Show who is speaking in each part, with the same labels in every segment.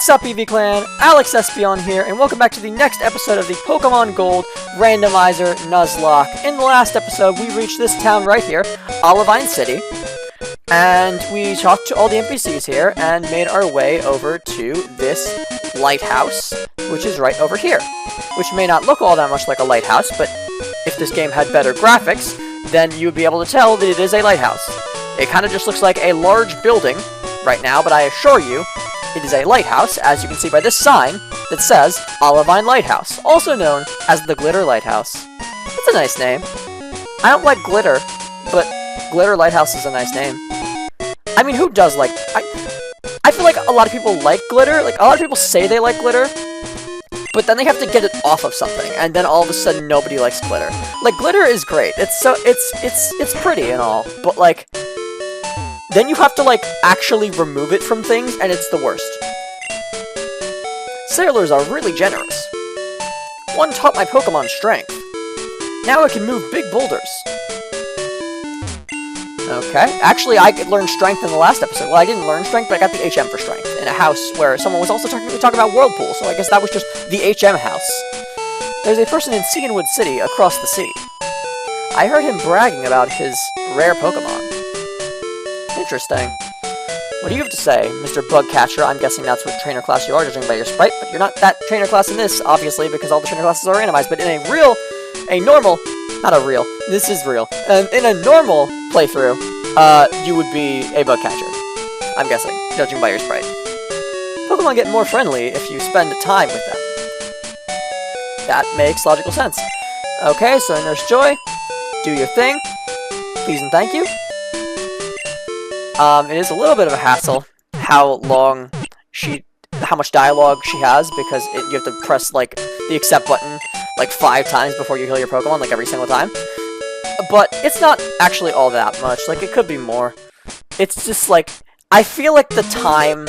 Speaker 1: What's up, EV Clan? Alex Espion here, and welcome back to the next episode of the Pokemon Gold Randomizer Nuzlocke. In the last episode, we reached this town right here, Olivine City, and we talked to all the NPCs here, and made our way over to this lighthouse, which is right over here. Which may not look all that much like a lighthouse, but if this game had better graphics, then you would be able to tell that it is a lighthouse. It kind of just looks like a large building right now, but I assure you, it is a lighthouse, as you can see by this sign that says Olivine Lighthouse, also known as the Glitter Lighthouse. It's a nice name. I don't like glitter, but Glitter Lighthouse is a nice name. I mean, who does like... I feel like a lot of people like glitter. Like, a lot of people say they like glitter, but then they have to get it off of something, and then all of a sudden nobody likes glitter. Like, glitter is great. It's pretty and all, but like... then you have to, like, actually remove it from things, and it's the worst. Sailors are really generous. One taught my Pokemon strength. Now I can move big boulders. Okay. Actually, I learned strength in the last episode. Well, I didn't learn strength, but I got the HM for strength in a house where someone was also talking about Whirlpool, so I guess that was just the HM house. There's a person in Seawood City across the sea. I heard him bragging about his rare Pokemon. Interesting. What do you have to say, Mr. Bugcatcher? I'm guessing that's what trainer class you are, judging by your sprite, but you're not that trainer class in this, obviously, because all the trainer classes are randomized, but in this is real. In a normal playthrough, you would be a Bugcatcher. I'm guessing, judging by your sprite. Pokemon get more friendly if you spend time with them. That makes logical sense. Okay, so Nurse Joy, do your thing. Please and thank you. It is a little bit of a hassle how much dialogue she has, because you have to press, like, the accept button, like, 5 times before you heal your Pokemon, like, every single time. But it's not actually all that much, like, it could be more. It's just, like, I feel like the time,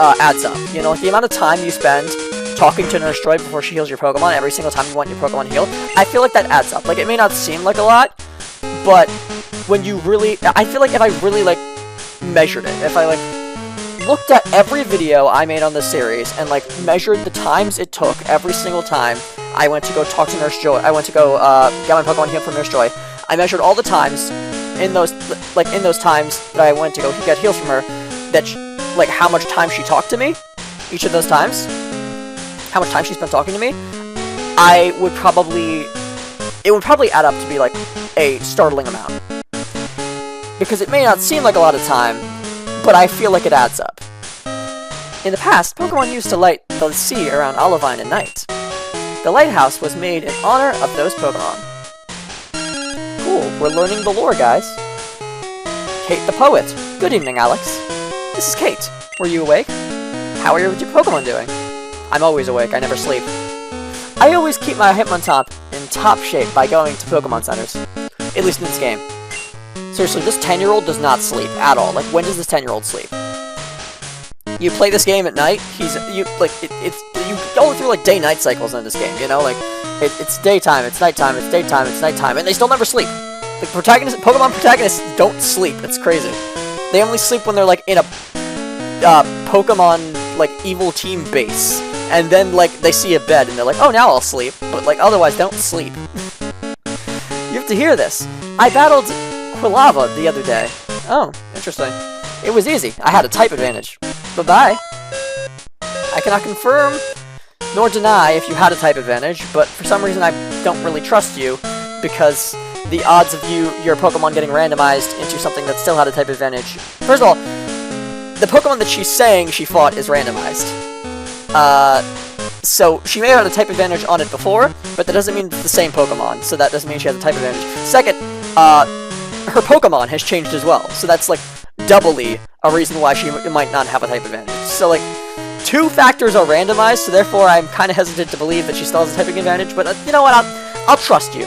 Speaker 1: adds up, you know, like, the amount of time you spend talking to Nurse Joy before she heals your Pokemon every single time you want your Pokemon healed, I feel like that adds up. Like, it may not seem like a lot, but when you really, I feel like if I really, like, measured it, if I, like, looked at every video I made on this series and, like, measured the times it took every single time I went to go talk to Nurse Joy, I went to go, get my Pokemon healed from Nurse Joy, I measured all the times in those times that I went to go get healed from her, that, like, how much time she talked to me, each of those times, how much time she spent talking to me, it would probably add up to be, like, a startling amount. Because it may not seem like a lot of time, but I feel like it adds up. In the past, Pokemon used to light the sea around Olivine at night. The lighthouse was made in honor of those Pokemon. Cool, we're learning the lore, guys. Kate the Poet. Good evening, Alex. This is Kate. Were you awake? How are your Pokemon doing? I'm always awake, I never sleep. I always keep my Hitmontop in top shape by going to Pokemon centers. At least in this game. Seriously, this 10-year-old does not sleep at all. Like, when does this 10-year-old sleep? You play this game at night, you go through, like, day-night cycles in this game, you know? Like, it's daytime, it's nighttime, it's daytime, it's nighttime, and they still never sleep. Like, Pokemon protagonists don't sleep. It's crazy. They only sleep when they're, like, in a, Pokemon, like, evil team base. And then, like, they see a bed, and they're like, oh, now I'll sleep. But, like, otherwise, don't sleep. You have to hear this. I battled Quilava the other day. Oh, interesting. It was easy. I had a type advantage. Bye-bye. I cannot confirm nor deny if you had a type advantage, but for some reason I don't really trust you, because the odds of your Pokemon getting randomized into something that still had a type advantage... First of all, the Pokemon that she's saying she fought is randomized. So she may have had a type advantage on it before, but that doesn't mean it's the same Pokemon, so that doesn't mean she has a type advantage. Second, her Pokemon has changed as well, so that's, like, doubly a reason why she might not have a type advantage. So, like, 2 factors are randomized, so therefore I'm kind of hesitant to believe that she still has a typing advantage, but you know what, I'll trust you,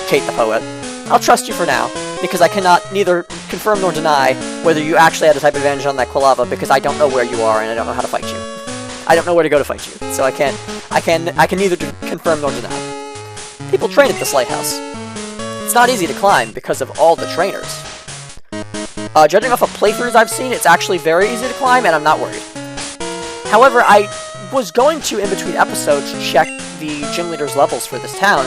Speaker 1: Kate the Poet. I'll trust you for now, because I cannot neither confirm nor deny whether you actually had a type advantage on that Quilava, because I don't know where you are and I don't know how to fight you. I don't know where to go to fight you, so I can neither confirm nor deny. People train at this lighthouse. It's not easy to climb because of all the trainers. Judging off of playthroughs I've seen, it's actually very easy to climb, and I'm not worried. However, I was going to, in between episodes, check the gym leader's levels for this town,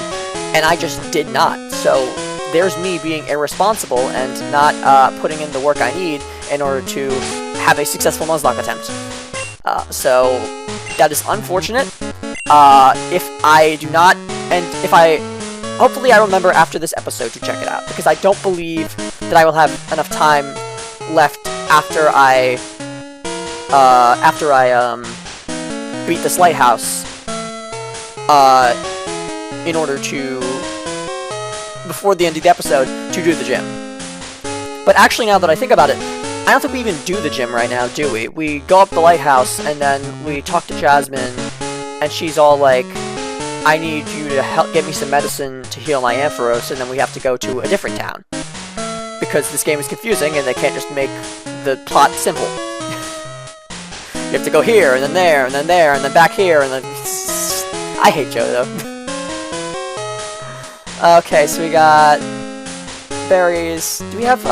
Speaker 1: and I just did not. So there's me being irresponsible and not putting in the work I need in order to have a successful Nuzlocke attempt. So that is unfortunate. If I do not, and if I, hopefully I remember after this episode to check it out, because I don't believe that I will have enough time left after I beat this lighthouse, in order to, before the end of the episode, to do the gym. But actually, now that I think about it, I don't think we even do the gym right now, do we? We go up the lighthouse, and then we talk to Jasmine, and she's all like, I need you to help get me some medicine to heal my Ampharos, and then we have to go to a different town. Because this game is confusing, and they can't just make the plot simple. You have to go here, and then there, and then there, and then back here, and then... I hate JoJo. Okay, so we got... berries. Do we have,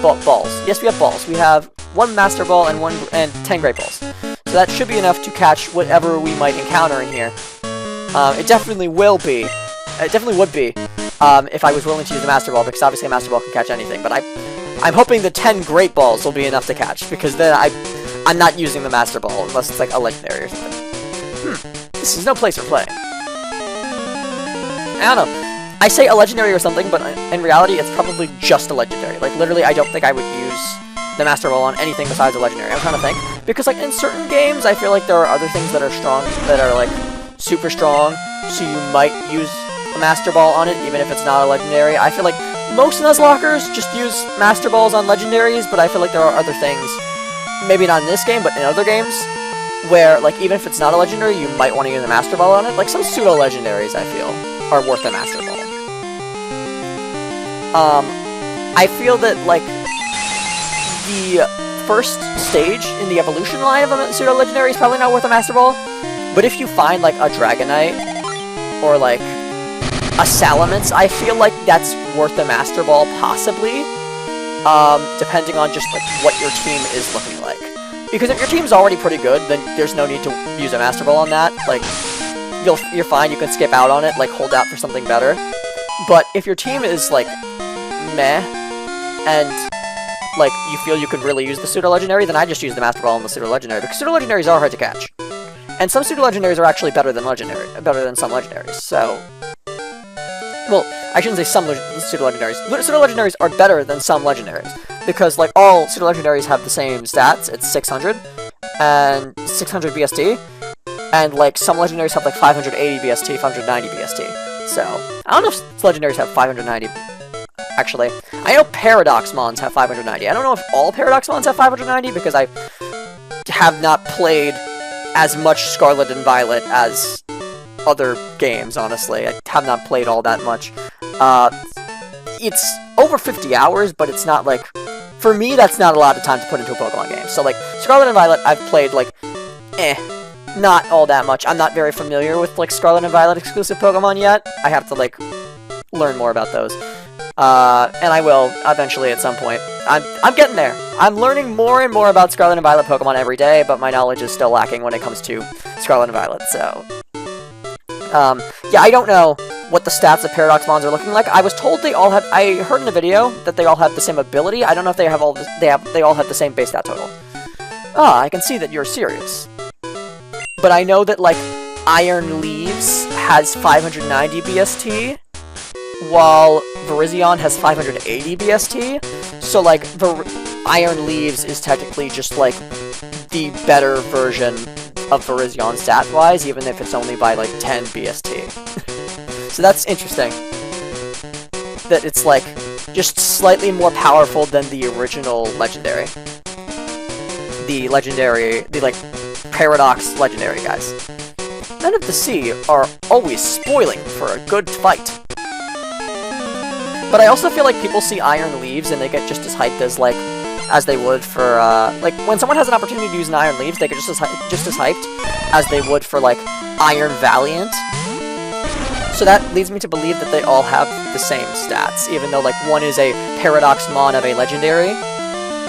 Speaker 1: balls? Yes, we have balls. We have 1 Master Ball and 10 Great Balls. So that should be enough to catch whatever we might encounter in here. It definitely will be. It definitely would be, if I was willing to use the Master Ball, because obviously a Master Ball can catch anything, but I'm hoping the 10 Great Balls will be enough to catch, because then I'm not using the Master Ball, unless it's like a legendary or something. This is no place for playing. I don't know. I say a legendary or something, but in reality, it's probably just a legendary. Like, literally, I don't think I would use the Master Ball on anything besides a legendary. I'm trying to think. Because, like, in certain games, I feel like there are other things that are strong, that are, like, super strong, so you might use a Master Ball on it, even if it's not a legendary. I feel like most Nuzlockers just use Master Balls on legendaries, but I feel like there are other things, maybe not in this game, but in other games, where, like, even if it's not a legendary, you might want to use a Master Ball on it. Like, some pseudo-legendaries, I feel, are worth a Master Ball. I feel that, like, the first stage in the evolution line of a pseudo-legendary is probably not worth a Master Ball, but if you find, like, a Dragonite, or, like, a Salamence, I feel like that's worth a Master Ball, possibly, depending on just, like, what your team is looking like. Because if your team's already pretty good, then there's no need to use a Master Ball on that. Like, you're fine, you can skip out on it, like, hold out for something better. But if your team is, like, meh, and, like, you feel you could really use the pseudo-legendary, then I just use the Master Ball on the pseudo-legendary, because pseudo-legendaries are hard to catch. And some pseudo-legendaries are actually better than some legendaries, so... Well, I shouldn't say some pseudo-legendaries. Pseudo-legendaries are better than some legendaries, because, like, all pseudo-legendaries have the same stats. It's 600, and 600 BST, and, like, some legendaries have, like, 580 BST, 590 BST. So, I don't know if legendaries have 590. Actually, I know Paradox Mons have 590. I don't know if all Paradox Mons have 590, because I have not played as much Scarlet and Violet as other games, honestly. I have not played all that much. It's over 50 hours, but it's not, like... For me, that's not a lot of time to put into a Pokemon game. So, like, Scarlet and Violet, I've played, like, not all that much. I'm not very familiar with, like, Scarlet and Violet exclusive Pokemon yet. I have to, like, learn more about those. And I will, eventually, at some point. I'm getting there. I'm learning more and more about Scarlet and Violet Pokemon every day, but my knowledge is still lacking when it comes to Scarlet and Violet, so... yeah, I don't know what the stats of Paradox Mons are looking like. I was told they all have... I heard in a video that they all have the same ability. I don't know if they have all... They all have the same base stat total. Ah, I can see that you're serious. But I know that, like, Iron Leaves has 590 BST, while Virizion has 580 BST. So, like, Iron Leaves is technically just, like, the better version of Virizion stat-wise, even if it's only by, like, 10 BST. So that's interesting. That it's, like, just slightly more powerful than the original legendary. The like, Paradox legendary guys. Men of the Sea are always spoiling for a good fight. But I also feel like people see Iron Leaves and they get just as hyped as, like, as they would for, like, when someone has an opportunity to use an Iron Leaves, they get just as hyped as they would for, like, Iron Valiant. So that leads me to believe that they all have the same stats, even though, like, one is a Paradox Mon of a legendary.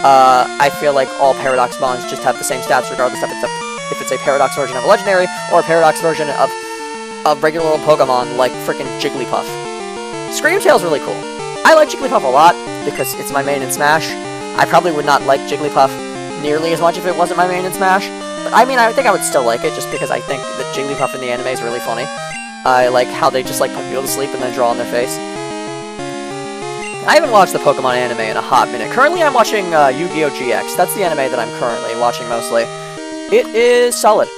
Speaker 1: I feel like all Paradox Mons just have the same stats regardless if it's a if it's a Paradox version of a Legendary, or a Paradox version of a regular little Pokemon like frickin' Jigglypuff. Scream Tail's really cool. I like Jigglypuff a lot, because it's my main in Smash. I probably would not like Jigglypuff nearly as much if it wasn't my main in Smash. But I mean, I think I would still like it, just because I think that Jigglypuff in the anime is really funny. I like how they just, like, put people to sleep and then draw on their face. I haven't watched the Pokemon anime in a hot minute. Currently, I'm watching Yu-Gi-Oh! GX. That's the anime that I'm currently watching mostly. It is solid.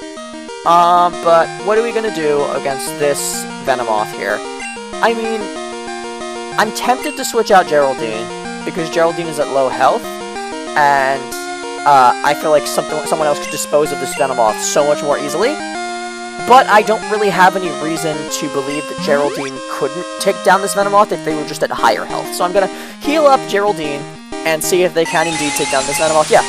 Speaker 1: But what are we gonna do against this Venomoth here? I mean, I'm tempted to switch out Geraldine, because Geraldine is at low health, and I feel like someone else could dispose of this Venomoth so much more easily. But I don't really have any reason to believe that Geraldine couldn't take down this Venomoth if they were just at higher health. So I'm gonna heal up Geraldine and see if they can indeed take down this Venomoth. Yeah,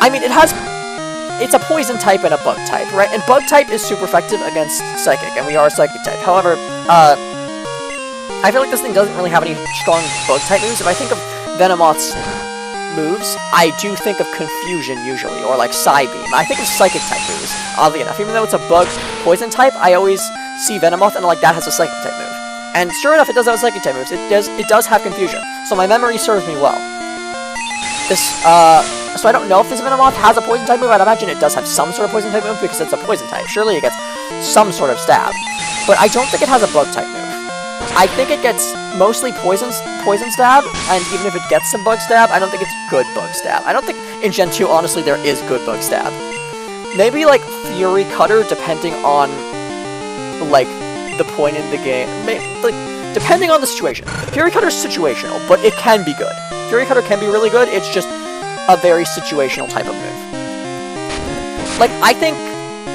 Speaker 1: I mean, it's a poison type and a bug type, right? And bug type is super effective against Psychic, and we are a Psychic type. However, I feel like this thing doesn't really have any strong bug type moves. If I think of Venomoth's moves, I do think of Confusion usually, or like Psybeam. I think of Psychic type moves, oddly enough. Even though it's a bug poison type, I always see Venomoth and like that has a Psychic type move. And sure enough, it does have Psychic type moves. It does have Confusion. So my memory serves me well. So I don't know if this Venomoth has a poison type move. I'd imagine it does have some sort of poison type move because it's a poison type. Surely it gets some sort of stab. But I don't think it has a bug type move. I think it gets mostly poison stab, and even if it gets some bug stab, I don't think it's good bug stab. I don't think in Gen 2, honestly, there is good bug stab. Maybe, like, Fury Cutter, depending on, like, the point in the game. Like, depending on the situation. Fury Cutter's situational, but it can be good. Fury Cutter can be really good, it's just a very situational type of move. Like, I think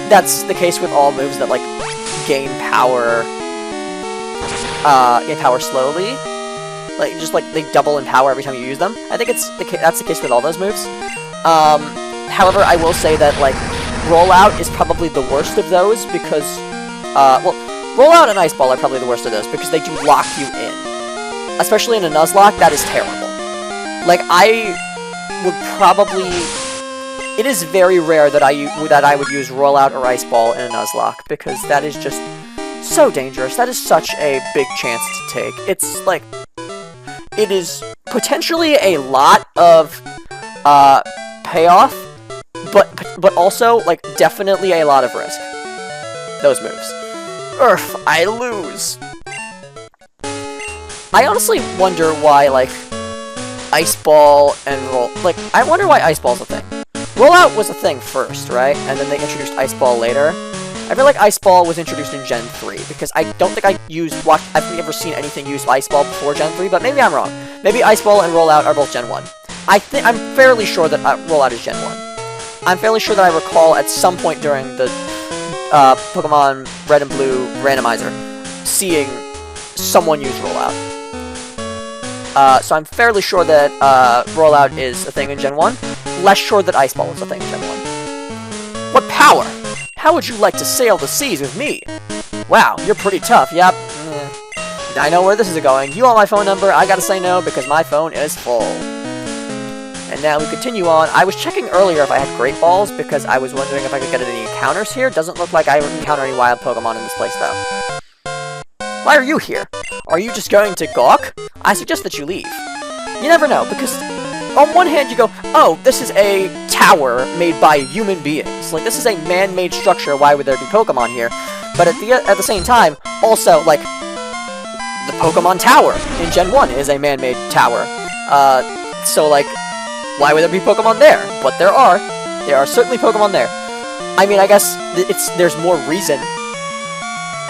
Speaker 1: that's the case with all moves that, like, gain power slowly. Like, just, like, they double in power every time you use them. I think that's the case with all those moves. However, I will say that, like, Rollout is probably the worst of those because, well, Rollout and Ice Ball are probably the worst of those because they do lock you in. Especially in a Nuzlocke, that is terrible. Like, I would probably... It is very rare that I would use Rollout or Ice Ball in a Nuzlocke because that is just so dangerous. That is such a big chance to take. It's, like... It is potentially a lot of, payoff, but also, like, definitely a lot of risk. Those moves. Urgh, I lose. I honestly wonder why, like, Ice Ball and I wonder why Ice Ball's a thing. Rollout was a thing first, right? And then they introduced Ice Ball later. I feel like Ice Ball was introduced in Gen 3, because I don't think I've never seen anything use Ice Ball before Gen 3, but maybe I'm wrong. Maybe Ice Ball and Rollout are both Gen 1. I'm fairly sure that Rollout is Gen 1. I'm fairly sure that I recall at some point during the Pokemon Red and Blue randomizer seeing someone use Rollout. So I'm fairly sure that Rollout is a thing in Gen 1. Less sure that Ice Ball is a thing in Gen 1. What power! How would you like to sail the seas with me? Wow, you're pretty tough, yep. I know where this is going. You want my phone number? I gotta say no, because my phone is full. And now we continue on. I was checking earlier if I had Great Balls, because I was wondering if I could get any encounters here. Doesn't look like I encounter any wild Pokemon in this place, though. Why are you here? Are you just going to gawk? I suggest that you leave. You never know, because on one hand you go, oh, this is a tower made by human beings. Like, this is a man-made structure, why would there be Pokemon here? But at the same time, also, like, the Pokemon Tower in Gen 1 is a man-made tower. So, like, why would there be Pokemon there? But there are. There are certainly Pokemon there. I mean, I guess there's more reason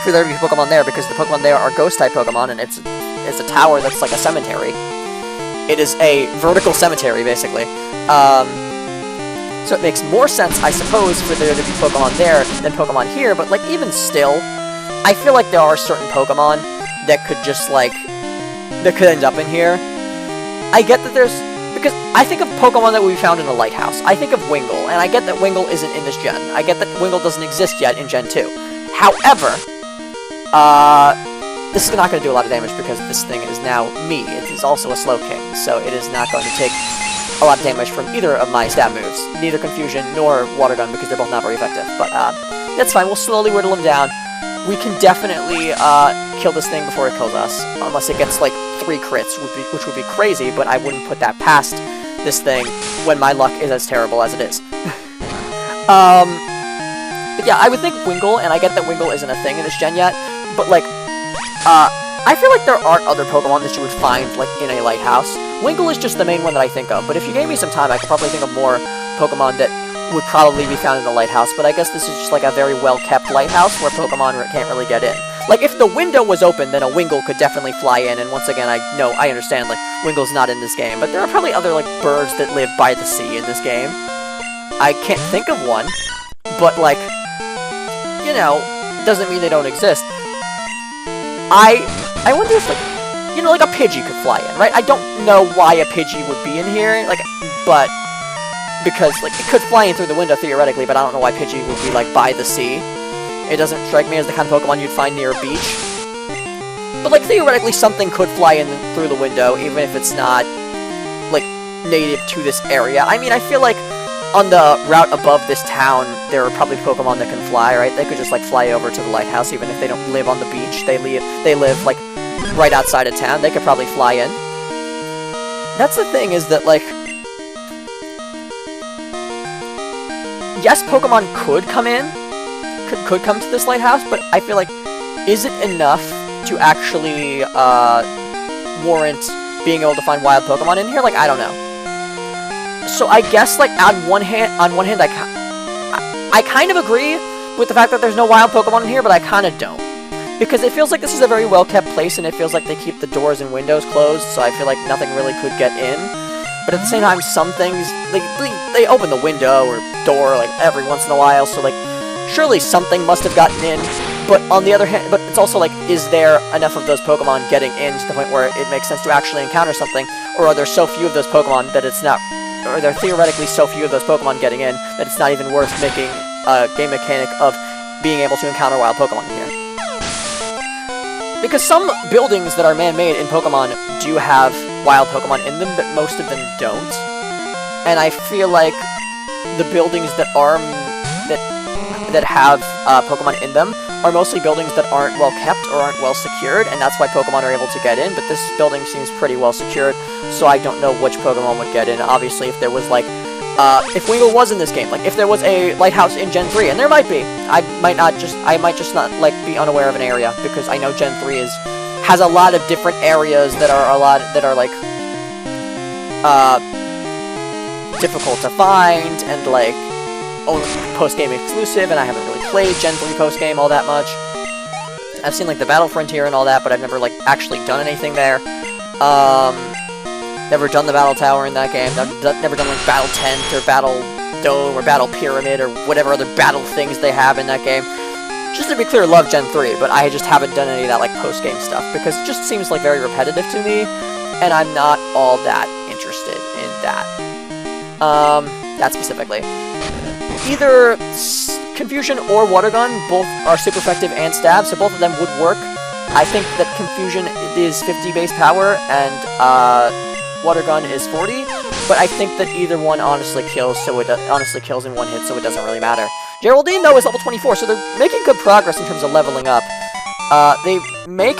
Speaker 1: for there to be Pokemon there, because the Pokemon there are Ghost-type Pokemon, and it's a tower that's like a cemetery. It is a vertical cemetery, basically. So it makes more sense, I suppose, for there to be Pokemon there than Pokemon here, but, like, even still, I feel like there are certain Pokemon that could just, like, that could end up in here. I get that there's... Because I think of Pokemon that we found in the Lighthouse. I think of Wingull, and I get that Wingull isn't in this gen. I get that Wingull doesn't exist yet in Gen 2. However, this is not going to do a lot of damage because this thing is now me. It is also a Slowking, so it is not going to take a lot of damage from either of my stab moves. Neither Confusion nor Water Gun, because they're both not very effective. But that's fine, we'll slowly whittle him down. We can definitely kill this thing before it kills us, unless it gets like 3 crits, which would be crazy, but I wouldn't put that past this thing when my luck is as terrible as it is. But yeah, I would think Wingull, and I get that Wingull isn't a thing in this gen yet, but like, I feel like there aren't other Pokemon that you would find, like, in a Lighthouse. Wingull is just the main one that I think of, but if you gave me some time, I could probably think of more Pokemon that would probably be found in the Lighthouse, but I guess this is just like a very well-kept Lighthouse where Pokemon can't really get in. Like, if the window was open, then a Wingull could definitely fly in, and once again, I understand, like, Wingull's not in this game, but there are probably other, like, birds that live by the sea in this game. I can't think of one, but, like, you know, doesn't mean they don't exist. I wonder if, like, you know, like a Pidgey could fly in, right? I don't know why a Pidgey would be in here, like, but, because, like, it could fly in through the window, theoretically, but I don't know why Pidgey would be, like, by the sea. It doesn't strike me as the kind of Pokemon you'd find near a beach. But, like, theoretically, something could fly in through the window, even if it's not, like, native to this area. I mean, I feel like on the route above this town, there are probably Pokemon that can fly, right? They could just, like, fly over to the Lighthouse, even if they don't live on the beach. They live, like, right outside of town. They could probably fly in. That's the thing, is that, like, yes, Pokemon could come in, could come to this Lighthouse, but I feel like, is it enough to actually warrant being able to find wild Pokemon in here? Like, I don't know. So I guess, like, on one hand, I kind of agree with the fact that there's no wild Pokemon in here, but I kind of don't. Because it feels like this is a very well-kept place, and it feels like they keep the doors and windows closed, so I feel like nothing really could get in. But at the same time, some things, they open the window or door, like, every once in a while, so, like, surely something must have gotten in. But on the other hand, but it's also like, is there enough of those Pokemon getting in to the point where it makes sense to actually encounter something? Or are there so few of those Pokemon that it's not, or are there theoretically so few of those Pokemon getting in that it's not even worth making a game mechanic of being able to encounter wild Pokemon in here? Because some buildings that are man-made in Pokemon do have wild Pokemon in them, but most of them don't. And I feel like the buildings that are that have Pokemon in them are mostly buildings that aren't well kept or aren't well secured, and that's why Pokemon are able to get in, but this building seems pretty well secured, so I don't know which Pokemon would get in. Obviously, if there was, like, if Wingull was in this game, like, if there was a Lighthouse in Gen 3, and there might be, I might just not, like, be unaware of an area, because I know Gen 3 has a lot of different areas that are, like, difficult to find, and, like, only post-game exclusive, and I haven't really played Gen 3 post-game all that much. I've seen, like, the Battle Frontier and all that, but I've never, like, actually done anything there. Never done the Battle Tower in that game. Never done, like, Battle Tent, or Battle Dome, or Battle Pyramid, or whatever other battle things they have in that game. Just to be clear, love Gen 3, but I just haven't done any of that, like, post-game stuff, because it just seems, like, very repetitive to me, and I'm not all that interested in that. That specifically. Either Confusion or Water Gun, both are super effective and stab, so both of them would work. I think that Confusion is 50 base power, and Water Gun is 40, but I think that either one honestly kills in one hit, so it doesn't really matter. Geraldine, though, is level 24, so they're making good progress in terms of leveling up. They may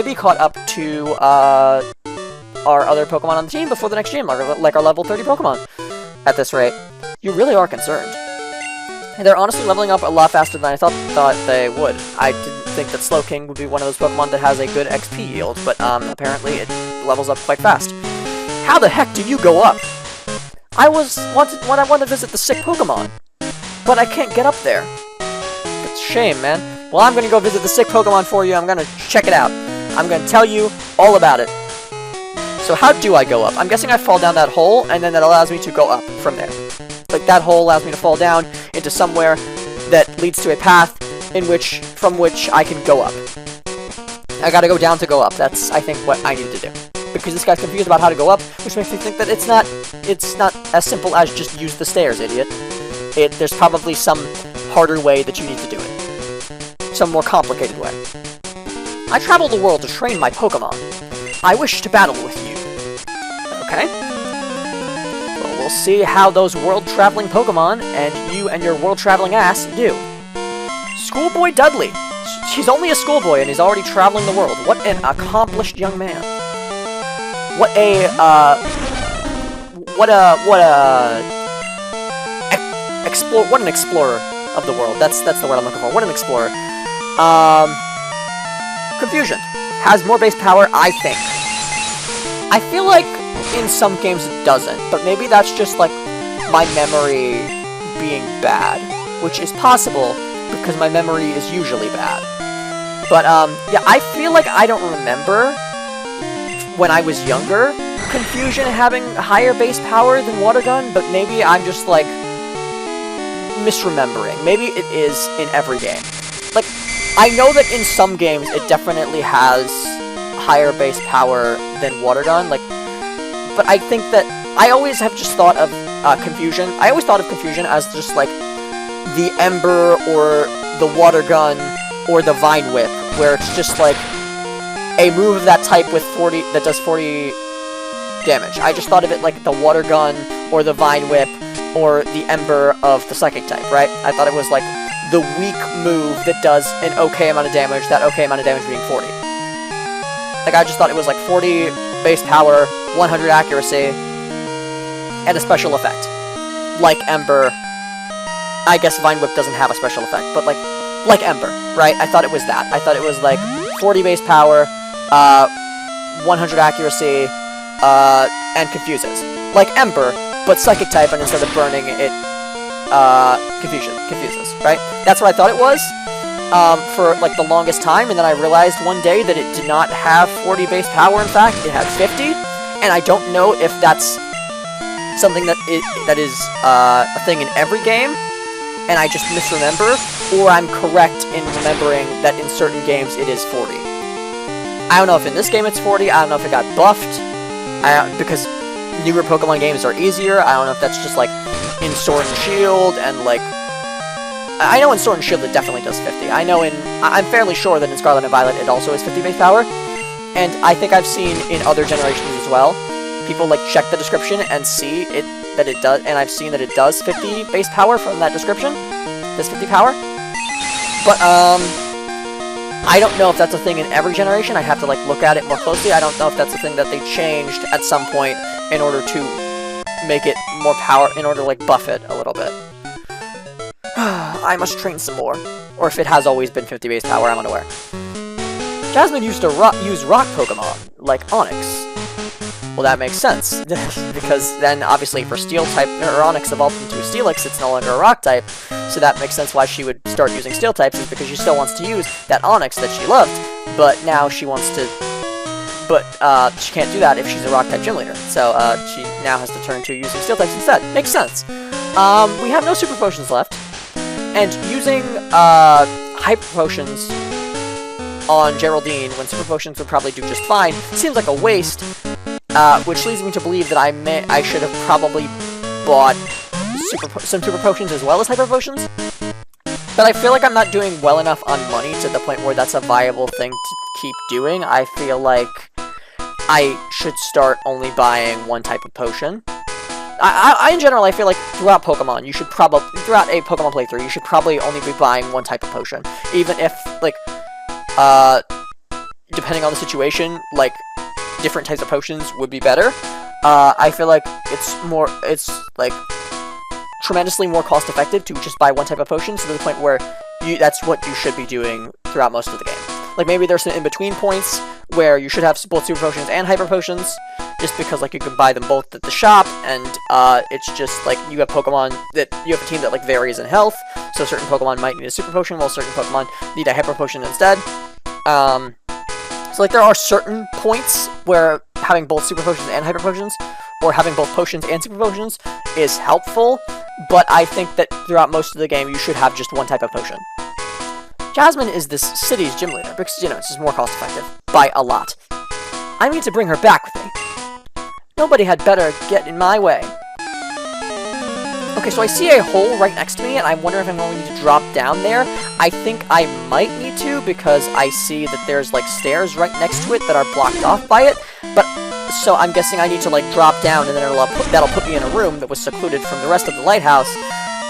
Speaker 1: be caught up to our other Pokemon on the team before the next gym, like our level 30 Pokemon. At this rate, you really are concerned. And they're honestly leveling up a lot faster than I thought they would. I didn't think that Slowking would be one of those Pokemon that has a good XP yield, but apparently it levels up quite fast. How the heck do you go up? I want to visit the sick Pokemon, but I can't get up there. It's a shame, man. Well, I'm gonna go visit the sick Pokemon for you. I'm gonna check it out. I'm gonna tell you all about it. So how do I go up? I'm guessing I fall down that hole, and then that allows me to go up from there. Like, that hole allows me to fall down into somewhere that leads to a path from which I can go up. I gotta go down to go up. That's, I think, what I need to do. Because this guy's confused about how to go up, which makes me think that it's not as simple as just use the stairs, idiot. There's probably some harder way that you need to do it. Some more complicated way. I travel the world to train my Pokemon. I wish to battle with you. Okay. we'll see how those world-traveling Pokemon and you and your world-traveling ass do. Schoolboy Dudley. He's only a schoolboy and he's already traveling the world. What an accomplished young man. What an explorer of the world. That's the word I'm looking for. What an explorer. Confusion. Has more base power, I think. I feel like in some games it doesn't, but maybe that's just like my memory being bad, which is possible because my memory is usually bad. But yeah, I feel like I don't remember when I was younger Confusion having higher base power than Water Gun, but maybe I'm just like misremembering. Maybe it is in every game. Like, I know that in some games it definitely has higher base power than Water Gun, like, but I think that I always have just thought of Confusion. I always thought of Confusion as just like the Ember or the Water Gun or the Vine Whip, where it's just like a move of that type with 40 that does 40 damage. I just thought of it like the Water Gun or the Vine Whip or the Ember of the Psychic type, right? I thought it was like the weak move that does an okay amount of damage, that okay amount of damage being 40. Like, I just thought it was like 40 base power, 100 accuracy, and a special effect. Like Ember. I guess Vine Whip doesn't have a special effect, but like Ember, right? I thought it was that. I thought it was like 40 base power, 100 accuracy, and confuses. Like Ember, but Psychic type, and instead of burning, it confuses, right? That's what I thought it was for like the longest time, and then I realized one day that it did not have 40 base power. In fact, it had 50, and I don't know if that's something that is a thing in every game, and I just misremember, or I'm correct in remembering that in certain games it is 40. I don't know if in this game it's 40, I don't know if it got buffed, because newer Pokemon games are easier. I don't know if that's just like in Sword and Shield, and like, I know in Sword and Shield it definitely does 50. I know I'm fairly sure that in Scarlet and Violet it also is 50 base power, and I think I've seen in other generations as well, people like check the description and see that it does, and I've seen that it does 50 base power from that description. Does 50 power? But I don't know if that's a thing in every generation. I have to like look at it more closely. I don't know if that's a thing that they changed at some point in order to make it more power, in order to like buff it a little bit. I must train some more. Or if it has always been 50 base power, I'm unaware. Jasmine used to use rock Pokemon, like Onix. Well, that makes sense, because then, obviously, for Steel-type, or Onix evolved into a Steelix, it's no longer a Rock type, so that makes sense why she would start using Steel types, is because she still wants to use that Onix that she loved, but now she wants to... But, she can't do that if she's a Rock-type gym leader, so, she now has to turn to using Steel types instead. Makes sense. We have no Super Potions left, and using, Hyper Potions on Geraldine, when Super Potions would probably do just fine, seems like a waste, which leads me to believe that I should have probably bought some Super Potions as well as Hyper Potions. But I feel like I'm not doing well enough on money to the point where that's a viable thing to keep doing. I feel like I should start only buying one type of potion. In general, I feel like throughout Pokemon, you should probably, throughout a Pokemon playthrough, you should probably only be buying one type of potion. Even if, like, depending on the situation, like, different types of potions would be better. I feel like it's like tremendously more cost effective to just buy one type of potion, to the point where that's what you should be doing throughout most of the game. Like, maybe there's some in-between points where you should have both Super Potions and Hyper Potions, just because, like, you can buy them both at the shop, and it's just, like, you have Pokemon that, you have a team that, like, varies in health, so certain Pokemon might need a Super Potion, while certain Pokemon need a Hyper Potion instead. So, like, there are certain points where having both Super Potions and Hyper Potions, or having both Potions and Super Potions, is helpful, but I think that throughout most of the game, you should have just one type of potion. Jasmine is this city's gym leader, because, you know, it's just more cost-effective. By a lot. I need to bring her back with me. Nobody had better get in my way. Okay, so I see a hole right next to me, and I wonder if I'm going to need to drop down there. I think I might need to, because I see that there's, like, stairs right next to it that are blocked off by it. But So I'm guessing I need to, like, drop down, and then that'll put me in a room that was secluded from the rest of the lighthouse,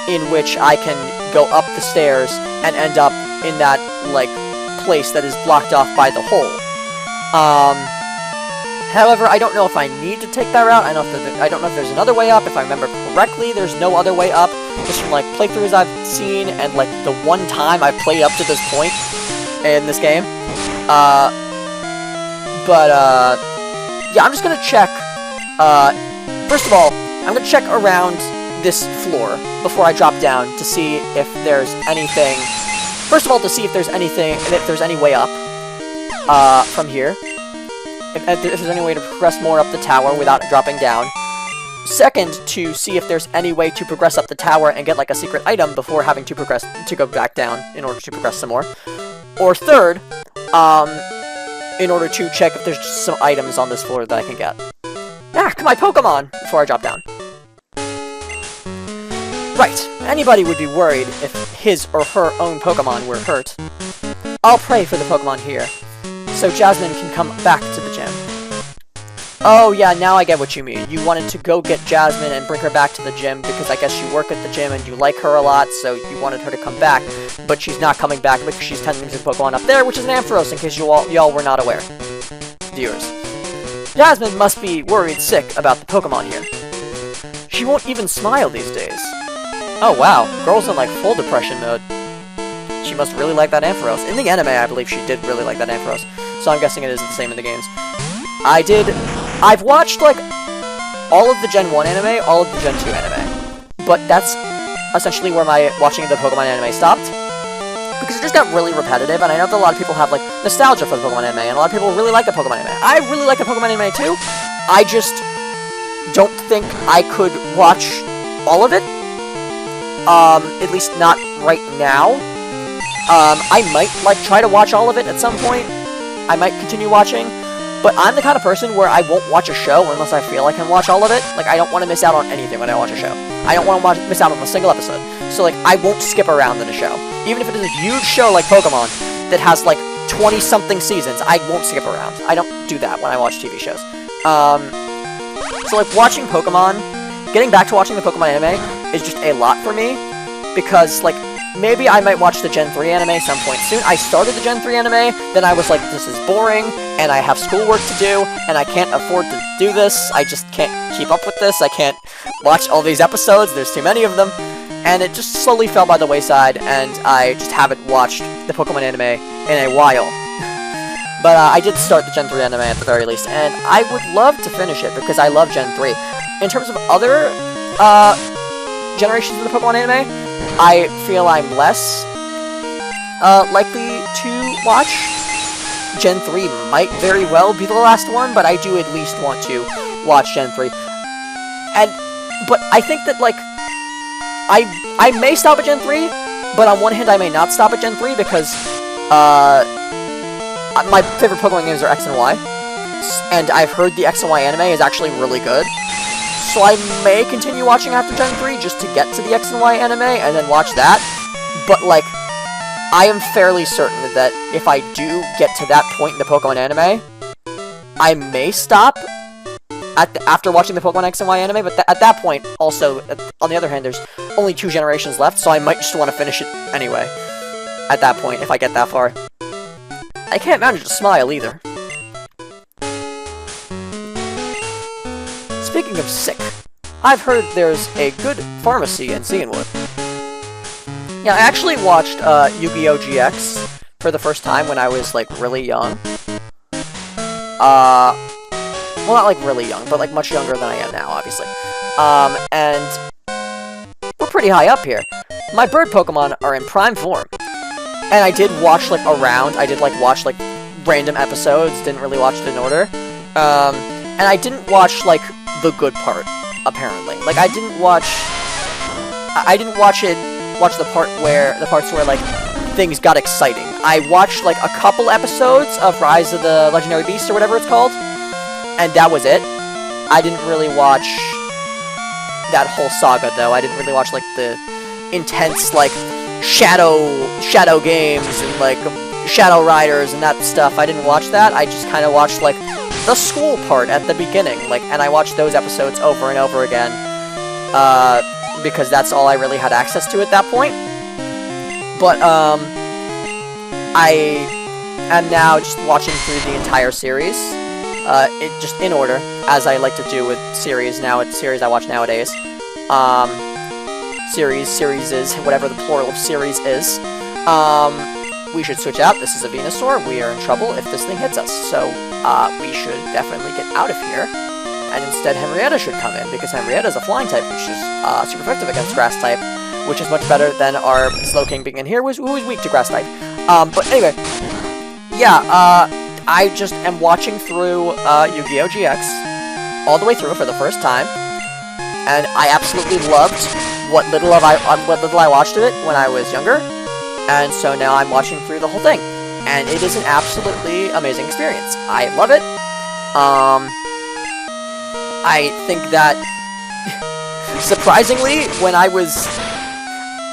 Speaker 1: in which I can go up the stairs and end up in that, like, place that is blocked off by the hole. However, I don't know if I need to take that route. I don't know if there's another way up. If I remember correctly, there's no other way up. Just from, like, playthroughs I've seen, and, like, the one time I've played up to this point in this game. Yeah, I'm just gonna check, first of all, I'm gonna check around this floor before I drop down to see if there's anything, first of all, to see if there's any way up, from here. If there's any way to progress more up the tower without dropping down. Second, to see if there's any way to progress up the tower and get, like, a secret item before having to go back down in order to progress some more. Or third, in order to check if there's just some items on this floor that I can get. Ah, my Pokemon! Before I drop down. Right, anybody would be worried if his or her own Pokemon were hurt. I'll pray for the Pokemon here, so Jasmine can come back to the gym. Oh yeah, now I get what you mean. You wanted to go get Jasmine and bring her back to the gym because I guess you work at the gym and you like her a lot, so you wanted her to come back, but she's not coming back because she's tending to the Pokemon up there, which is an Ampharos, in case y'all were not aware. Viewers. Jasmine must be worried sick about the Pokemon here. She won't even smile these days. Oh wow, girl's in, like, full depression mode. She must really like that Ampharos. In the anime, I believe she did really like that Ampharos, so I'm guessing it is the same in the games. I've watched, like, all of the Gen 1 anime, all of the Gen 2 anime. But that's essentially where my watching of the Pokemon anime stopped. Because it just got really repetitive, and I know that a lot of people have, like, nostalgia for the Pokemon anime, and a lot of people really like the Pokemon anime. I really like the Pokemon anime, too. I just don't think I could watch all of it. At least not right now. I might, like, try to watch all of it at some point. I might continue watching. But I'm the kind of person where I won't watch a show unless I feel I can watch all of it. Like, I don't want to miss out on anything when I watch a show. I don't want to miss out on a single episode. So, like, I won't skip around in a show. Even if it is a huge show like Pokemon that has, like, 20-something seasons, I won't skip around. I don't do that when I watch TV shows. So, like, watching Pokemon, getting back to watching the Pokemon anime is just a lot for me. Because, like, maybe I might watch the Gen 3 anime some point soon. I started the Gen 3 anime, then I was like, this is boring, and I have schoolwork to do, and I can't afford to do this. I just can't keep up with this. I can't watch all these episodes. There's too many of them. And it just slowly fell by the wayside, and I just haven't watched the Pokemon anime in a while. But I did start the Gen 3 anime at the very least, and I would love to finish it, because I love Gen 3. In terms of other generations of the Pokemon anime, I feel I'm less likely to watch. Gen 3 might very well be the last one, but I do at least want to watch Gen 3. But I think that, like, I may stop at Gen 3, but on one hand I may not stop at Gen 3 because my favorite Pokemon games are X and Y, and I've heard the X and Y anime is actually really good. So I may continue watching after Gen 3 just to get to the X and Y anime and then watch that. But, like, I am fairly certain that if I do get to that point in the Pokemon anime, I may stop after watching the Pokemon X and Y anime, but at that point, also, on the other hand, there's only 2 generations left, so I might just want to finish it anyway. At that point, if I get that far. I can't manage to smile either. Speaking of sick, I've heard there's a good pharmacy in Cianwood. Yeah, I actually watched Yu-Gi-Oh! GX for the first time when I was, like, really young. Well, not, like, really young, but, like, much younger than I am now, obviously. And we're pretty high up here. My bird Pokemon are in prime form. And I did watch, like, I did, like, watch, like, random episodes, didn't really watch it in order. And I didn't watch, like, the good part, apparently. Like, I didn't watch the parts where, like, things got exciting. I watched, like, a couple episodes of Rise of the Legendary Beast, or whatever it's called, and that was it. I didn't really watch that whole saga, though. I didn't really watch, like, the intense, like, shadow games, and, like, Shadow Riders and that stuff. I didn't watch that. I just kind of watched, like, the school part at the beginning, like, and I watched those episodes over and over again, because that's all I really had access to at that point. But, I am now just watching through the entire series, just in order, as I like to do with series I watch nowadays. Series is whatever the plural of series is. We should switch out. This is a Venusaur. We are in trouble if this thing hits us. So, we should definitely get out of here. And instead, Henrietta should come in, because Henrietta is a flying type, which is super effective against grass type, which is much better than our Slowking being in here, who is weak to grass type. But anyway, yeah, I just am watching through Yu-Gi-Oh! GX all the way through for the first time, and I absolutely loved what little I watched of it when I was younger, and so now I'm watching through the whole thing, and it is an absolutely amazing experience. I love it. I think that, surprisingly,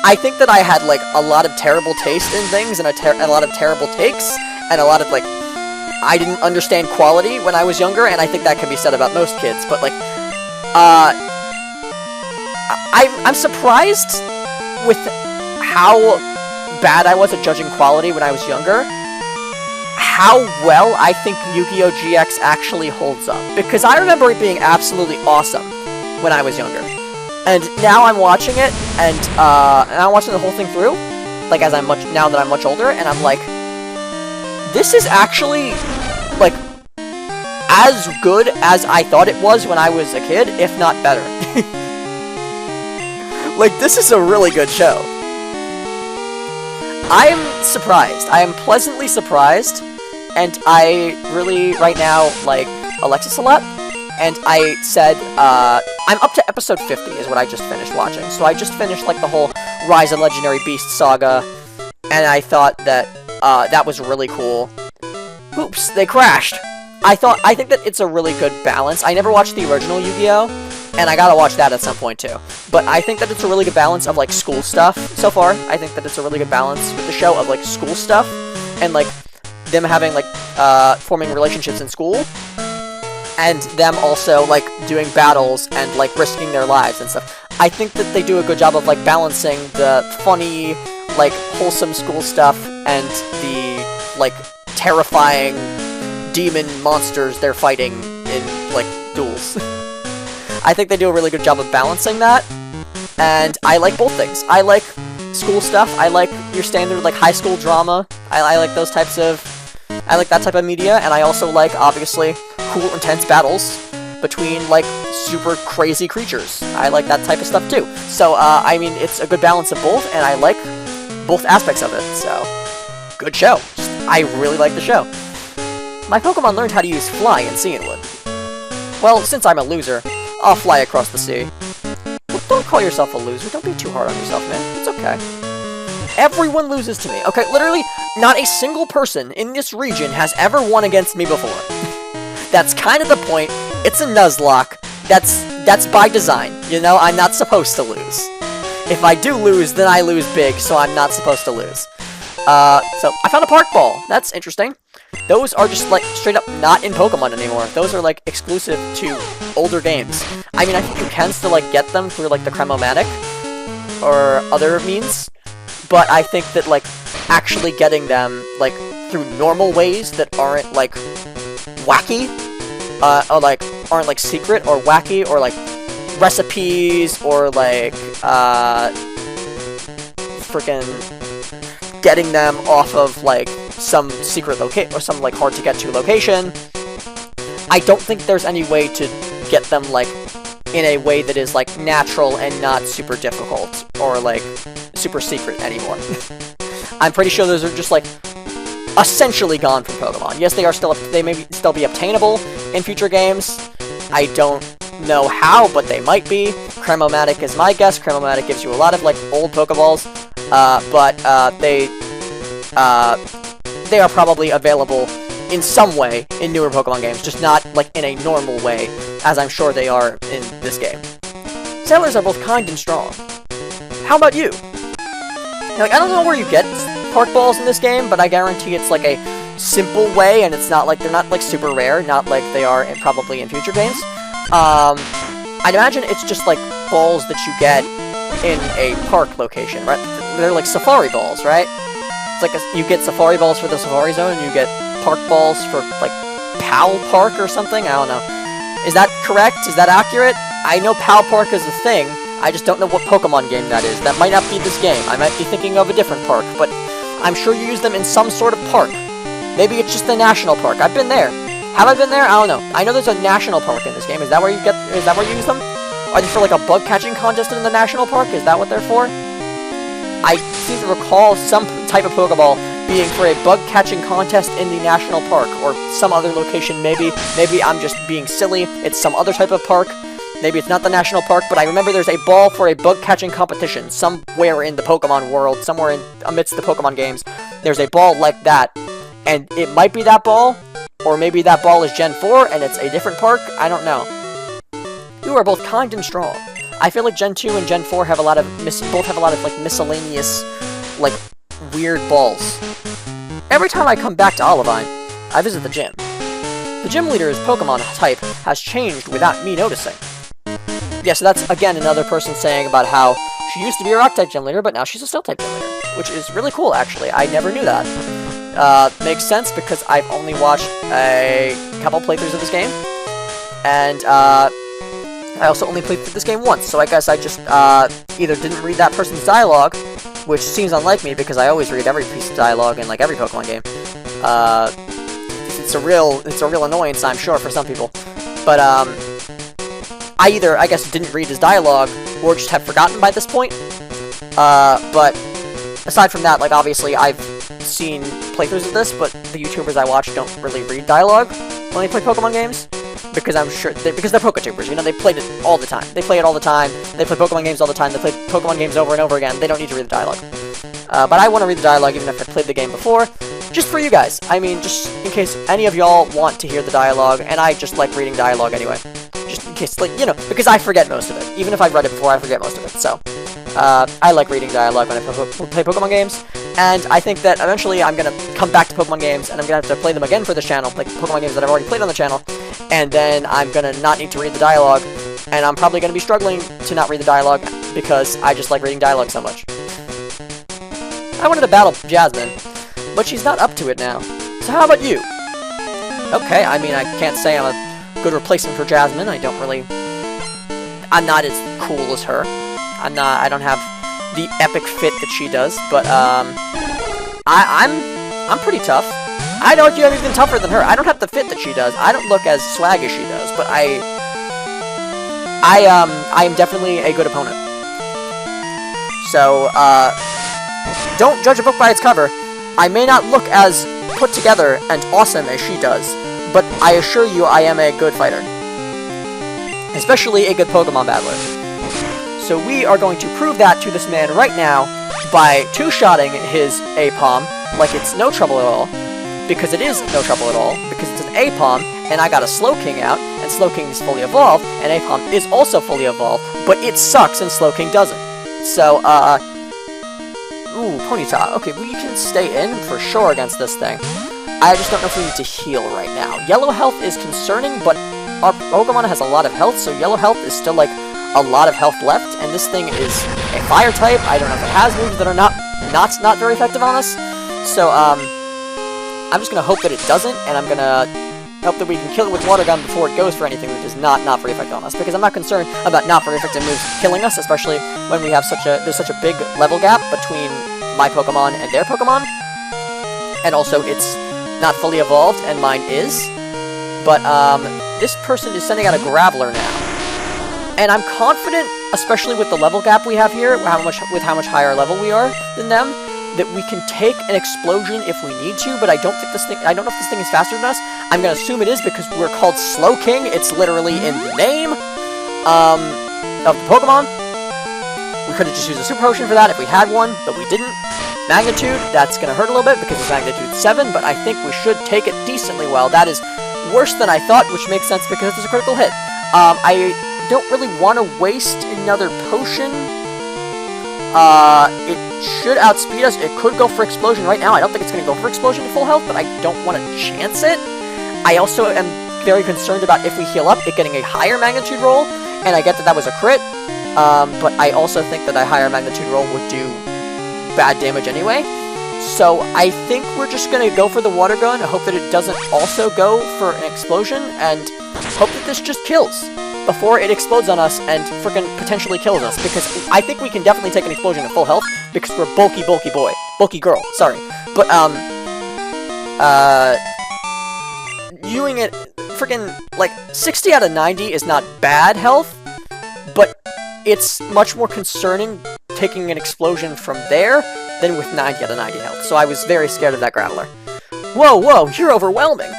Speaker 1: I think that I had, like, a lot of terrible taste in things, and a lot of terrible takes, and a lot of, like, I didn't understand quality when I was younger, and I think that can be said about most kids, but, like, I'm surprised with how bad I was at judging quality when I was younger, how well I think Yu-Gi-Oh! GX actually holds up. Because I remember it being absolutely awesome when I was younger. And now I'm watching it, and I'm watching the whole thing through, like, now that I'm much older, and I'm like, this is actually, like, as good as I thought it was when I was a kid, if not better. Like, this is a really good show. I am surprised. I am pleasantly surprised, and I really, right now, like Alexis a lot, and I said, I'm up to episode 50 is what I just finished watching, so I just finished, like, the whole Rise of Legendary Beast saga, and I thought that, that was really cool. Oops, they crashed! I think that it's a really good balance. I never watched the original Yu-Gi-Oh! And I gotta watch that at some point, too. But I think that it's a really good balance of, like, school stuff so far. I think that it's a really good balance with the show of, like, school stuff, and, like, them having, like, forming relationships in school, and them also, like, doing battles and, like, risking their lives and stuff. I think that they do a good job of, like, balancing the funny, like, wholesome school stuff and the, like, terrifying demon monsters they're fighting in, like, duels. I think they do a really good job of balancing that, and I like both things. I like school stuff, I like your standard, like, high school drama, I like those types of, I like that type of media, and I also like, obviously, cool, intense battles between, like, super crazy creatures. I like that type of stuff, too. So, I mean, it's a good balance of both, and I like both aspects of it, so, good show. I really like the show. My Pokemon learned how to use Fly in Cianwood. Well, since I'm a loser, I'll fly across the sea. Well, don't call yourself a loser. Don't be too hard on yourself, man. It's okay. Everyone loses to me. Okay, literally, not a single person in this region has ever won against me before. That's kind of the point. It's a Nuzlocke. That's by design. You know, I'm not supposed to lose. If I do lose, then I lose big, so I'm not supposed to lose. So, I found a Park Ball. That's interesting. Those are just, like, straight up not in Pokemon anymore. Those are, like, exclusive to older games. I mean, I think you can still, like, get them through, like, the Cremomatic or other means, but I think that, like, actually getting them, like, through normal ways that aren't, like, wacky, or, like, aren't, like, secret or wacky, or, like, recipes, or, like, frickin' getting them off of, like, some secret location, or some, like, hard-to-get-to location. I don't think there's any way to get them, like, in a way that is, like, natural and not super difficult, or, like, super secret anymore. I'm pretty sure those are just, like, essentially gone from Pokemon. Yes, they may still be obtainable in future games. I don't know how, but they might be. Cremomatic is my guess. Cremomatic gives you a lot of, like, old Pokeballs, but they are probably available in some way in newer Pokemon games, just not, like, in a normal way, as I'm sure they are in this game. Sailors are both kind and strong. How about you? Like, I don't know where you get Park Balls in this game, but I guarantee it's, like, a simple way, and it's not like they're not like super rare, not like they are probably in future games. I'd imagine it's just like balls that you get in a park location, right? They're like safari balls, right? It's like you get safari balls for the safari zone, and you get park balls for like Pal Park or something. I don't know. Is that correct? Is that accurate? I know Pal Park is a thing. I just don't know what Pokemon game that is. That might not be this game. I might be thinking of a different park, but I'm sure you use them in some sort of park. Maybe it's just the national park. I've been there. Have I been there? I don't know. I know there's a national park in this game. Is that where you use them? Are they for like a bug catching contest in the national park? Is that what they're for? I seem to recall some type of Pokeball being for a bug catching contest in the national park or some other location. Maybe I'm just being silly. It's some other type of park. Maybe it's not the national park, but I remember there's a ball for a bug catching competition somewhere in the Pokemon world, somewhere amidst the Pokemon games. There's a ball like that, and it might be that ball, or maybe that ball is Gen 4 and it's a different park. I don't know. You are both kind and strong. I feel like Gen 2 and Gen 4 have both have a lot of like miscellaneous, like weird balls. Every time I come back to Olivine, I visit the gym. The gym leader's Pokemon type has changed without me noticing. Yeah, so that's, again, another person saying about how she used to be a Rock-type gym leader, but now she's a Steel-type gym leader, which is really cool, actually. I never knew that. Makes sense, because I've only watched a couple playthroughs of this game, and, I also only played through this game once, so I guess I just, either didn't read that person's dialogue, which seems unlike me, because I always read every piece of dialogue in, like, every Pokemon game. It's a real annoyance, I'm sure, for some people. But, I either, I guess, didn't read his dialogue, or just have forgotten by this point. But, aside from that, like, obviously, I've seen playthroughs of this, but the YouTubers I watch don't really read dialogue when they play Pokemon games. Because I'm sure, because they're Poketubers, you know, they played it all the time. They play it all the time, they play Pokemon games all the time, they play Pokemon games over and over again, they don't need to read the dialogue. But I want to read the dialogue even if I played the game before, just for you guys. I mean, just in case any of y'all want to hear the dialogue, and I just like reading dialogue anyway. Just in case, like, you know, because I forget most of it. Even if I've read it before, I forget most of it, so. I like reading dialogue when I play Pokemon games, and I think that eventually I'm gonna come back to Pokemon games, and I'm gonna have to play them again for this channel, like Pokemon games that I've already played on the channel, and then I'm gonna not need to read the dialogue, and I'm probably gonna be struggling to not read the dialogue, because I just like reading dialogue so much. I wanted to battle Jasmine, but she's not up to it now, so how about you? Okay, I mean, I can't say I'm a good replacement for Jasmine, I'm not as cool as her. I don't have the epic fit that she does, but, I'm pretty tough. I'd argue I'm even tougher than her. I don't have the fit that she does. I don't look as swag as she does, but I am definitely a good opponent. So, don't judge a book by its cover. I may not look as put together and awesome as she does, but I assure you I am a good fighter. Especially a good Pokemon battler. So we are going to prove that to this man right now by two-shotting his A-Palm like it's no trouble at all, because it is no trouble at all, because it's an A-Palm, and I got a Slowking out, and Slowking is fully evolved, and A-Palm is also fully evolved, but it sucks and Slowking doesn't. So, ooh, Ponyta. Okay, we can stay in for sure against this thing. I just don't know if we need to heal right now. Yellow health is concerning, but our Pokemon has a lot of health, so yellow health is still, like, a lot of health left, and this thing is a fire type. I don't know if it has moves that are not very effective on us. So, I'm just gonna hope that it doesn't, and I'm gonna hope that we can kill it with Water Gun before it goes for anything that is not very effective on us, because I'm not concerned about not very effective moves killing us, especially when we have there's such a big level gap between my Pokemon and their Pokemon. And also, it's not fully evolved, and mine is. But, this person is sending out a Graveler now. And I'm confident, especially with the level gap we have here, with how much higher level we are than them, that we can take an explosion if we need to, but I don't know if this thing is faster than us. I'm gonna assume it is because we're called Slowking. It's literally in the name of the Pokemon. We could have just used a Super Potion for that if we had one, but we didn't. Magnitude, that's gonna hurt a little bit because it's Magnitude 7, but I think we should take it decently well. That is worse than I thought, which makes sense because it's a critical hit. I don't really want to waste another potion. It should outspeed us. It could go for Explosion right now. I don't think it's going to go for Explosion at full health, but I don't want to chance it. I also am very concerned about if we heal up, it getting a higher magnitude roll, and I get that that was a crit, but I also think that a higher magnitude roll would do bad damage anyway. So I think we're just going to go for the water gun, hope that it doesn't also go for an explosion, and hope that this just kills before it explodes on us and freaking potentially kills us, because I think we can definitely take an explosion at full health, because we're bulky girl, sorry. But, viewing it, freaking, like, 60 out of 90 is not bad health, but it's much more concerning taking an explosion from there than with 90 out of 90 health, so I was very scared of that Graveler. Whoa, you're overwhelming!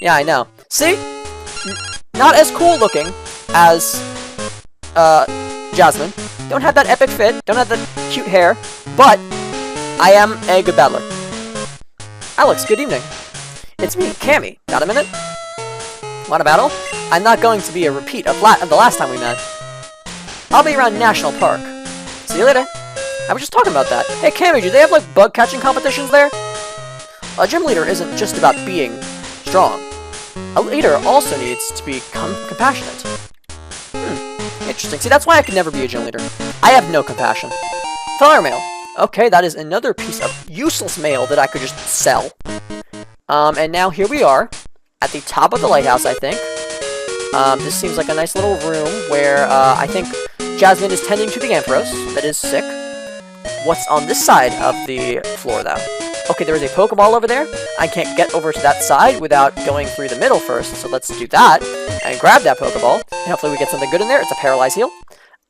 Speaker 1: Yeah, I know. See? Not as cool looking as, Jasmine. Don't have that epic fit, don't have that cute hair, but I am a good battler. Alex, good evening. It's me, Cammy. Got a minute? Want a battle? I'm not going to be a repeat of the last time we met. I'll be around National Park. See you later. I was just talking about that. Hey, Cammy, do they have, like, bug catching competitions there? A gym leader isn't just about being strong. A leader also needs to become compassionate. Interesting. See, that's why I could never be a gym leader. I have no compassion. Flower mail. Okay, that is another piece of useless mail that I could just sell. And now here we are, at the top of the lighthouse, I think. This seems like a nice little room where, I think Jasmine is tending to the Ampharos. That is sick. What's on this side of the floor, though? Okay, there is a Pokeball over there. I can't get over to that side without going through the middle first, so let's do that, and grab that Pokeball, and hopefully we get something good in there. It's a Paralyze Heal.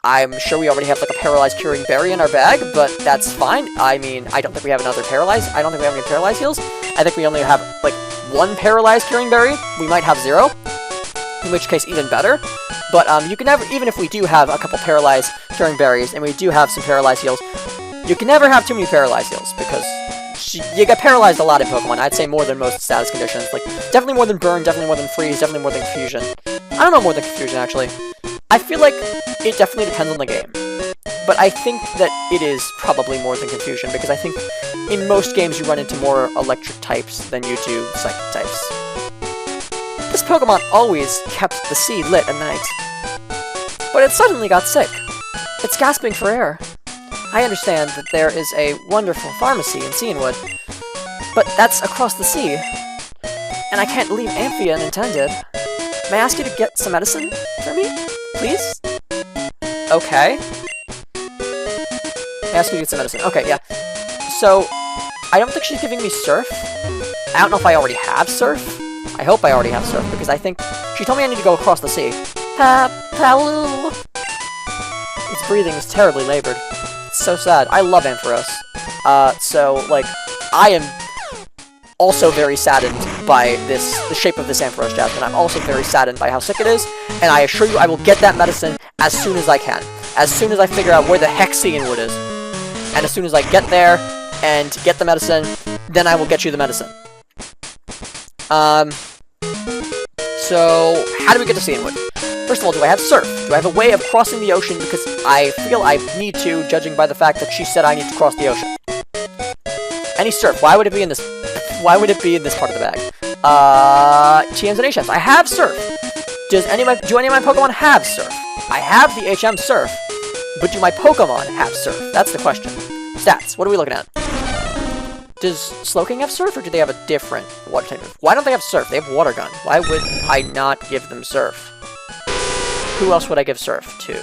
Speaker 1: I'm sure we already have, like, a Paralyze Curing Berry in our bag, but that's fine. I mean, I don't think we have another Paralyze. I don't think we have any Paralyze Heals. I think we only have, like, one Paralyze Curing Berry. We might have 0, in which case even better. But, you can never, even if we do have a couple Paralyze Curing Berries, and we do have some Paralyze Heals, you can never have too many Paralyze Heals, because you get paralyzed a lot in Pokemon. I'd say more than most status conditions. Like, definitely more than Burn, definitely more than Freeze, definitely more than Confusion. I don't know more than Confusion, actually. I feel like it definitely depends on the game. But I think that it is probably more than Confusion, because I think in most games you run into more electric types than you do psychic types. This Pokemon always kept the sea lit at night. But it suddenly got sick. It's gasping for air. I understand that there is a wonderful pharmacy in Cianwood, but that's across the sea, and I can't leave Amphia unattended. May I ask you to get some medicine for me, please? Okay. May I ask you to get some medicine? Okay, yeah. So, I don't think she's giving me Surf. I don't know if I already have Surf. I hope I already have Surf, because I think she told me I need to go across the sea. Its breathing is terribly labored. So sad. I love Ampharos. So, like, I am also very saddened by the shape of this Ampharos, Jasmine. I'm also very saddened by how sick it is, and I assure you I will get that medicine as soon as I can. As soon as I figure out where the heck Cianwood is. And as soon as I get there and get the medicine, then I will get you the medicine. So, how do we get to Cianwood? First of all, do I have Surf? Do I have a way of crossing the ocean? Because I feel I need to, judging by the fact that she said I need to cross the ocean. Any Surf? Why would it be in this? Why would it be in this part of the bag? TMs and HMs. I have Surf. Do any of my Pokemon have Surf? I have the HM Surf, but do my Pokemon have Surf? That's the question. Stats. What are we looking at? Does Slowking have Surf, or do they have a different water type? Why don't they have Surf? They have Water Gun. Why would I not give them Surf? Who else would I give Surf to?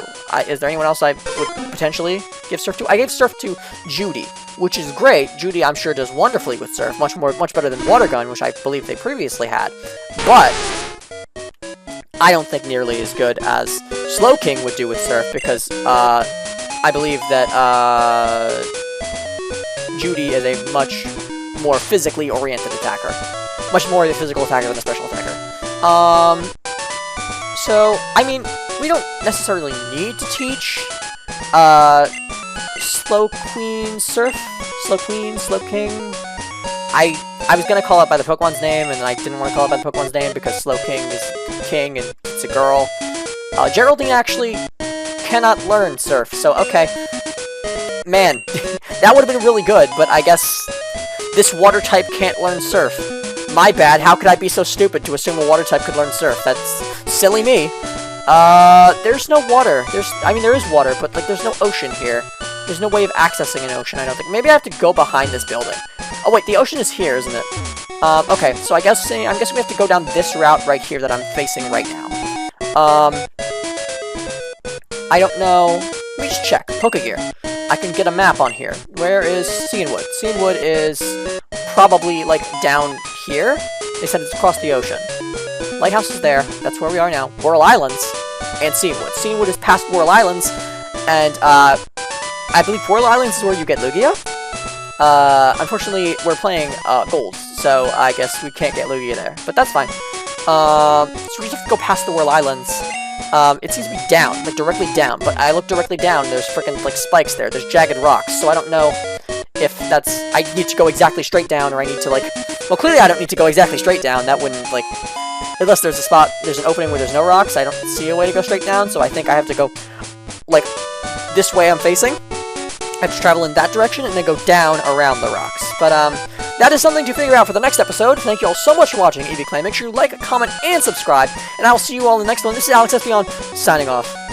Speaker 1: Is there anyone else I would potentially give Surf to? I gave Surf to Judy, which is great. Judy, I'm sure, does wonderfully with Surf. Much better than Water Gun, which I believe they previously had. But I don't think nearly as good as Slowking would do with Surf, because I believe that Judy is a much more physically oriented attacker. Much more of a physical attacker than a special attacker. So, I mean, we don't necessarily need to teach Slowqueen Surf? Slowking? I was gonna call it by the Pokemon's name, and I didn't want to call it by the Pokemon's name because Slowking is king and it's a girl. Geraldine actually cannot learn Surf, so okay. Man, that would have been really good, but I guess this water type can't learn surf. My bad, how could I be so stupid to assume a water type could learn surf? That's silly me. There's no water. I mean, there is water, but, like, there's no ocean here. There's no way of accessing an ocean, I don't think. Maybe I have to go behind this building. Oh, wait, the ocean is here, isn't it? Okay, so I'm guessing we have to go down this route right here that I'm facing right now. I don't know. Let me just check. Pokegear. I can get a map on here. Where is Cianwood? Cianwood is probably, like, down here. They said it's across the ocean. Lighthouse is there. That's where we are now. Whirl Islands and Cianwood. Cianwood is past Whirl Islands, and, I believe Whirl Islands is where you get Lugia. Unfortunately, we're playing, Gold, so I guess we can't get Lugia there. But that's fine. So we just have to go past the Whirl Islands. It seems to be down, like, directly down, but I look directly down, there's freaking, like, spikes there, there's jagged rocks, so I don't know if that's, I need to go exactly straight down, or I need to, like, well, clearly I don't need to go exactly straight down, that wouldn't, like, unless there's a spot, there's an opening where there's no rocks, I don't see a way to go straight down, so I think I have to go, like, this way I'm facing. I have to travel in that direction, and then go down around the rocks, but, that is something to figure out for the next episode. Thank you all so much for watching, EV Clan. Make sure you like, comment, and subscribe, and I will see you all in the next one. This is Alex Espion, signing off.